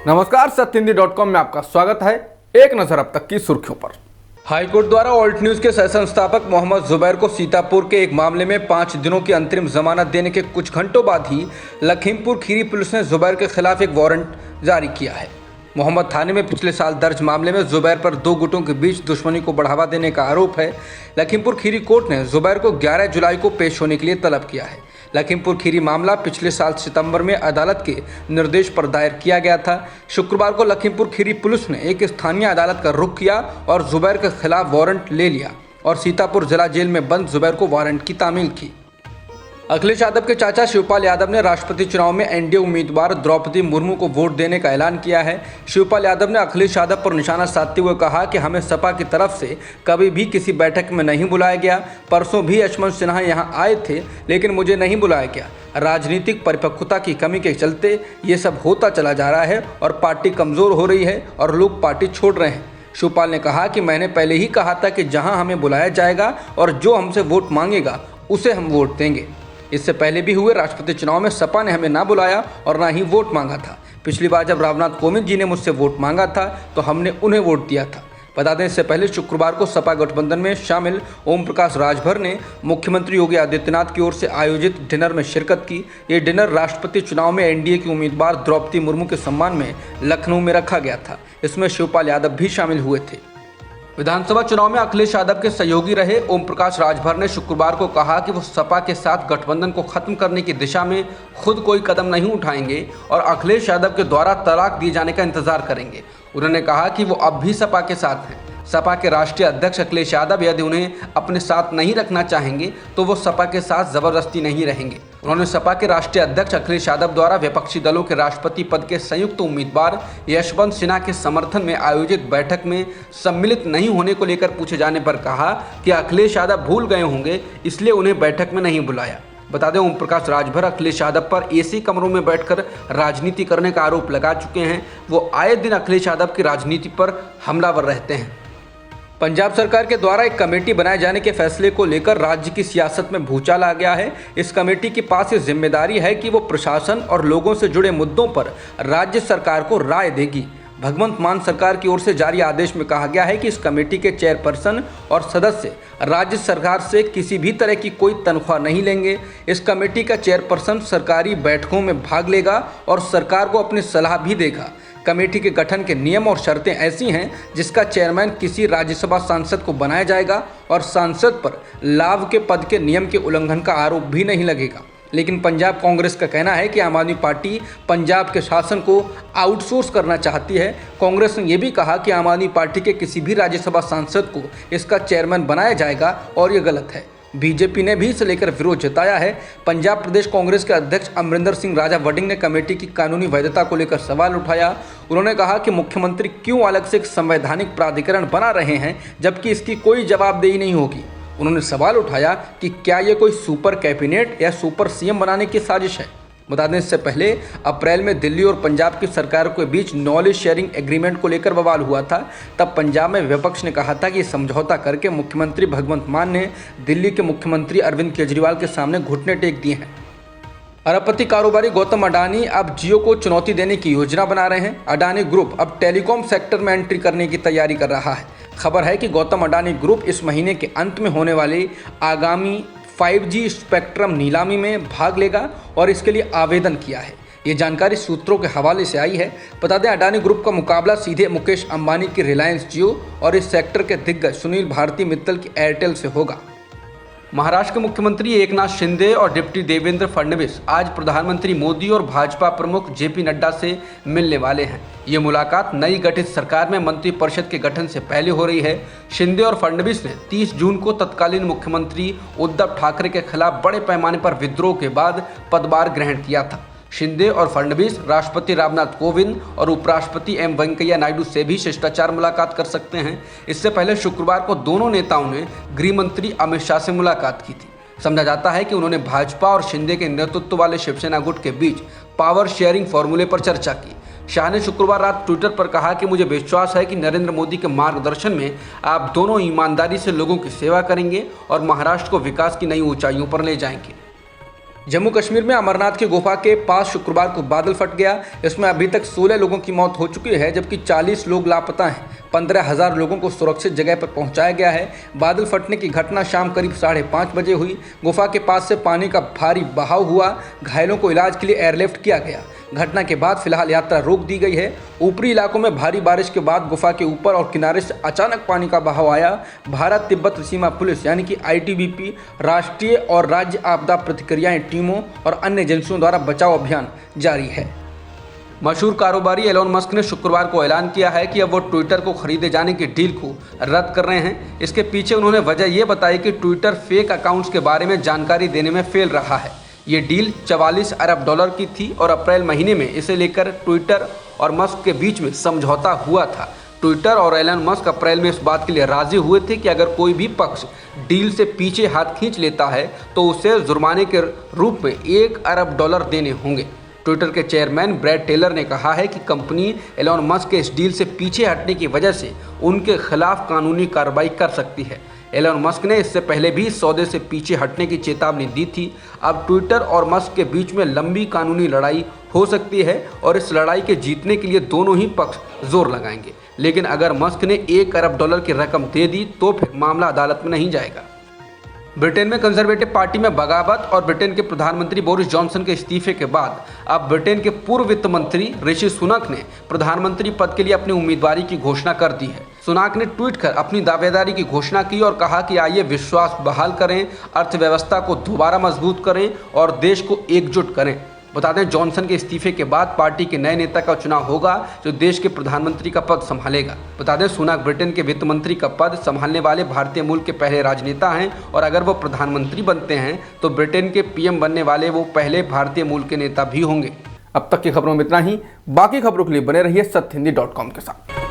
नमस्कार, सत्यहिंदी.com में आपका स्वागत है। एक नजर अब तक की सुर्खियों पर। हाईकोर्ट द्वारा ऑल्ट न्यूज के सह संस्थापक मोहम्मद जुबैर को सीतापुर के एक मामले में 5 दिनों की अंतरिम जमानत देने के कुछ घंटों बाद ही लखीमपुर खीरी पुलिस ने जुबैर के खिलाफ एक वारंट जारी किया है। मोहम्मद थाने में पिछले साल दर्ज मामले में जुबैर पर 2 गुटों के बीच दुश्मनी को बढ़ावा देने का आरोप है। लखीमपुर खीरी कोर्ट ने जुबैर को 11 जुलाई को पेश होने के लिए तलब किया है। लखीमपुर खीरी मामला पिछले साल सितंबर में अदालत के निर्देश पर दायर किया गया था। शुक्रवार को लखीमपुर खीरी पुलिस ने एक स्थानीय अदालत का रुख किया और जुबैर के खिलाफ वारंट ले लिया और सीतापुर जिला जेल में बंद जुबैर को वारंट की तामील की। अखिलेश यादव के चाचा शिवपाल यादव ने राष्ट्रपति चुनाव में एनडीए उम्मीदवार द्रौपदी मुर्मू को वोट देने का ऐलान किया है। शिवपाल यादव ने अखिलेश यादव पर निशाना साधते हुए कहा कि हमें सपा की तरफ से कभी भी किसी बैठक में नहीं बुलाया गया। परसों भी यशवंत सिन्हा यहां आए थे, लेकिन मुझे नहीं बुलाया गया। राजनीतिक परिपक्वता की कमी के चलते ये सब होता चला जा रहा है और पार्टी कमज़ोर हो रही है और लोग पार्टी छोड़ रहे हैं। शिवपाल ने कहा कि मैंने पहले ही कहा था कि जहाँ हमें बुलाया जाएगा और जो हमसे वोट मांगेगा उसे हम वोट देंगे। इससे पहले भी हुए राष्ट्रपति चुनाव में सपा ने हमें ना बुलाया और ना ही वोट मांगा था। पिछली बार जब रामनाथ कोविंद जी ने मुझसे वोट मांगा था तो हमने उन्हें वोट दिया था। बता दें, इससे पहले शुक्रवार को सपा गठबंधन में शामिल ओम प्रकाश राजभर ने मुख्यमंत्री योगी आदित्यनाथ की ओर से आयोजित डिनर में शिरकत की। ये डिनर राष्ट्रपति चुनाव में एनडीए की उम्मीदवार द्रौपदी मुर्मू के सम्मान में लखनऊ में रखा गया था। इसमें शिवपाल यादव भी शामिल हुए थे। विधानसभा चुनाव में अखिलेश यादव के सहयोगी रहे ओम प्रकाश राजभर ने शुक्रवार को कहा कि वो सपा के साथ गठबंधन को खत्म करने की दिशा में खुद कोई कदम नहीं उठाएंगे और अखिलेश यादव के द्वारा तलाक दिए जाने का इंतजार करेंगे। उन्होंने कहा कि वो अब भी सपा के साथ हैं। सपा के राष्ट्रीय अध्यक्ष अखिलेश यादव यदि उन्हें अपने साथ नहीं रखना चाहेंगे तो वो सपा के साथ जबरदस्ती नहीं रहेंगे। उन्होंने सपा के राष्ट्रीय अध्यक्ष अखिलेश यादव द्वारा विपक्षी दलों के राष्ट्रपति पद के संयुक्त उम्मीदवार यशवंत सिन्हा के समर्थन में आयोजित बैठक में सम्मिलित नहीं होने को लेकर पूछे जाने पर कहा कि अखिलेश यादव भूल गए होंगे, इसलिए उन्हें बैठक में नहीं बुलाया। बता दें, ओम प्रकाश राजभर अखिलेश यादव पर एसी कमरों में बैठकर राजनीति करने का आरोप लगा चुके हैं। वो आए दिन अखिलेश यादव की राजनीति पर हमलावर रहते हैं। पंजाब सरकार के द्वारा एक कमेटी बनाए जाने के फैसले को लेकर राज्य की सियासत में भूचाल आ गया है। इस कमेटी के पास ये जिम्मेदारी है कि वो प्रशासन और लोगों से जुड़े मुद्दों पर राज्य सरकार को राय देगी। भगवंत मान सरकार की ओर से जारी आदेश में कहा गया है कि इस कमेटी के चेयरपर्सन और सदस्य राज्य सरकार से किसी भी तरह की कोई तनख्वाह नहीं लेंगे। इस कमेटी का चेयरपर्सन सरकारी बैठकों में भाग लेगा और सरकार को अपनी सलाह भी देगा। कमेटी के गठन के नियम और शर्तें ऐसी हैं जिसका चेयरमैन किसी राज्यसभा सांसद को बनाया जाएगा और सांसद पर लाभ के पद के नियम के उल्लंघन का आरोप भी नहीं लगेगा। लेकिन पंजाब कांग्रेस का कहना है कि आम आदमी पार्टी पंजाब के शासन को आउटसोर्स करना चाहती है। कांग्रेस ने यह भी कहा कि आम आदमी पार्टी के किसी भी राज्यसभा सांसद को इसका चेयरमैन बनाया जाएगा और ये गलत है। बीजेपी ने भी इसे लेकर विरोध जताया है। पंजाब प्रदेश कांग्रेस के अध्यक्ष अमरिंदर सिंह राजा वडिंग ने कमेटी की कानूनी वैधता को लेकर सवाल उठाया। उन्होंने कहा कि मुख्यमंत्री क्यों अलग से एक संवैधानिक प्राधिकरण बना रहे हैं जबकि इसकी कोई जवाबदेही नहीं होगी। उन्होंने सवाल उठाया कि क्या ये कोई सुपर कैबिनेट या सुपर सीएम बनाने की साजिश है। बता दें, इससे पहले अप्रैल में दिल्ली और पंजाब की सरकार के बीच नॉलेज शेयरिंग एग्रीमेंट को लेकर बवाल हुआ था। तब पंजाब में विपक्ष ने कहा था कि समझौता करके मुख्यमंत्री भगवंत मान ने दिल्ली के मुख्यमंत्री अरविंद केजरीवाल के सामने घुटने टेक दिए हैं। अरबपति कारोबारी गौतम अडानी अब जियो को चुनौती देने की योजना बना रहे हैं। अडानी ग्रुप अब टेलीकॉम सेक्टर में एंट्री करने की तैयारी कर रहा है। खबर है कि गौतम अडानी ग्रुप इस महीने के अंत में होने वाली आगामी 5G स्पेक्ट्रम नीलामी में भाग लेगा और इसके लिए आवेदन किया है। ये जानकारी सूत्रों के हवाले से आई है। बता दें, अडानी ग्रुप का मुकाबला सीधे मुकेश अंबानी की रिलायंस जियो और इस सेक्टर के दिग्गज सुनील भारती मित्तल की एयरटेल से होगा। महाराष्ट्र के मुख्यमंत्री एकनाथ शिंदे और डिप्टी देवेंद्र फडणवीस आज प्रधानमंत्री मोदी और भाजपा प्रमुख जेपी नड्डा से मिलने वाले हैं। ये मुलाकात नई गठित सरकार में मंत्रिपरिषद के गठन से पहले हो रही है। शिंदे और फडणवीस ने 30 जून को तत्कालीन मुख्यमंत्री उद्धव ठाकरे के खिलाफ बड़े पैमाने पर विद्रोह के बाद पदभार ग्रहण किया था। शिंदे और फडणवीस राष्ट्रपति रामनाथ कोविंद और उपराष्ट्रपति एम वेंकैया नायडू से भी शिष्टाचार मुलाकात कर सकते हैं। इससे पहले शुक्रवार को दोनों नेताओं ने गृह मंत्री अमित शाह से मुलाकात की थी। समझा जाता है कि उन्होंने भाजपा और शिंदे के नेतृत्व वाले शिवसेना गुट के बीच पावर शेयरिंग फॉर्मूले पर चर्चा की। शाह ने शुक्रवार रात ट्विटर पर कहा कि मुझे विश्वास है कि नरेंद्र मोदी के मार्गदर्शन में आप दोनों ईमानदारी से लोगों की सेवा करेंगे और महाराष्ट्र को विकास की नई ऊंचाइयों पर ले जाएंगे। जम्मू कश्मीर में अमरनाथ की गुफा के पास शुक्रवार को बादल फट गया। इसमें अभी तक 16 लोगों की मौत हो चुकी है, जबकि 40 लोग लापता हैं। 15,000 लोगों को सुरक्षित जगह पर पहुंचाया गया है। बादल फटने की घटना शाम करीब 5:30 बजे हुई। गुफा के पास से पानी का भारी बहाव हुआ। घायलों को इलाज के लिए एयरलिफ्ट किया गया। घटना के बाद फिलहाल यात्रा रोक दी गई है। ऊपरी इलाकों में भारी बारिश के बाद गुफा के ऊपर और किनारे से अचानक पानी का बहाव आया। भारत तिब्बत सीमा पुलिस यानी कि ITBP, राष्ट्रीय और राज्य आपदा प्रतिक्रियाएं टीमों और अन्य एजेंसियों द्वारा बचाव अभियान जारी है। मशहूर कारोबारी एलोन मस्क ने शुक्रवार को ऐलान किया है कि अब वो ट्विटर को खरीदे जाने की डील को रद्द कर रहे हैं। इसके पीछे उन्होंने वजह ये बताई कि ट्विटर फेक अकाउंट्स के बारे में जानकारी देने में फेल रहा है। ये डील $44 अरब की थी और अप्रैल महीने में इसे लेकर ट्विटर और मस्क के बीच में समझौता हुआ था। ट्विटर और एलन मस्क अप्रैल में इस बात के लिए राजी हुए थे कि अगर कोई भी पक्ष डील से पीछे हाथ खींच लेता है तो उसे जुर्माने के रूप में $1 अरब देने होंगे। ट्विटर के चेयरमैन ब्रैड टेलर ने कहा है कि कंपनी एलोन मस्क के इस डील से पीछे हटने की वजह से उनके खिलाफ कानूनी कार्रवाई कर सकती है। एलोन मस्क ने इससे पहले भी इस सौदे से पीछे हटने की चेतावनी दी थी। अब ट्विटर और मस्क के बीच में लंबी कानूनी लड़ाई हो सकती है और इस लड़ाई के जीतने के लिए दोनों ही पक्ष जोर लगाएंगे। लेकिन अगर मस्क ने $1 अरब की रकम दे दी तो फिर मामला अदालत में नहीं जाएगा। ब्रिटेन में कंजर्वेटिव पार्टी में बगावत और ब्रिटेन के प्रधानमंत्री बोरिस जॉनसन के इस्तीफे के बाद अब ब्रिटेन के पूर्व वित्त मंत्री ऋषि सुनक ने प्रधानमंत्री पद के लिए अपनी उम्मीदवारी की घोषणा कर दी है। सुनाक ने ट्वीट कर अपनी दावेदारी की घोषणा की और कहा कि आइए विश्वास बहाल करें, अर्थव्यवस्था को दोबारा मजबूत करें और देश को एकजुट करें। बता दें, जॉनसन के इस्तीफे के बाद पार्टी के नए नेता का चुनाव होगा जो देश के प्रधानमंत्री का पद संभालेगा। बता दें, सुनाक ब्रिटेन के वित्त मंत्री का पद संभालने वाले भारतीय मूल के पहले राजनेता हैं और अगर वो प्रधानमंत्री बनते हैं तो ब्रिटेन के PM बनने वाले वो पहले भारतीय मूल के नेता भी होंगे। अब तक की खबरों में इतना ही। बाकी खबरों के लिए बने रहिए सत्यहिंदी.com के साथ।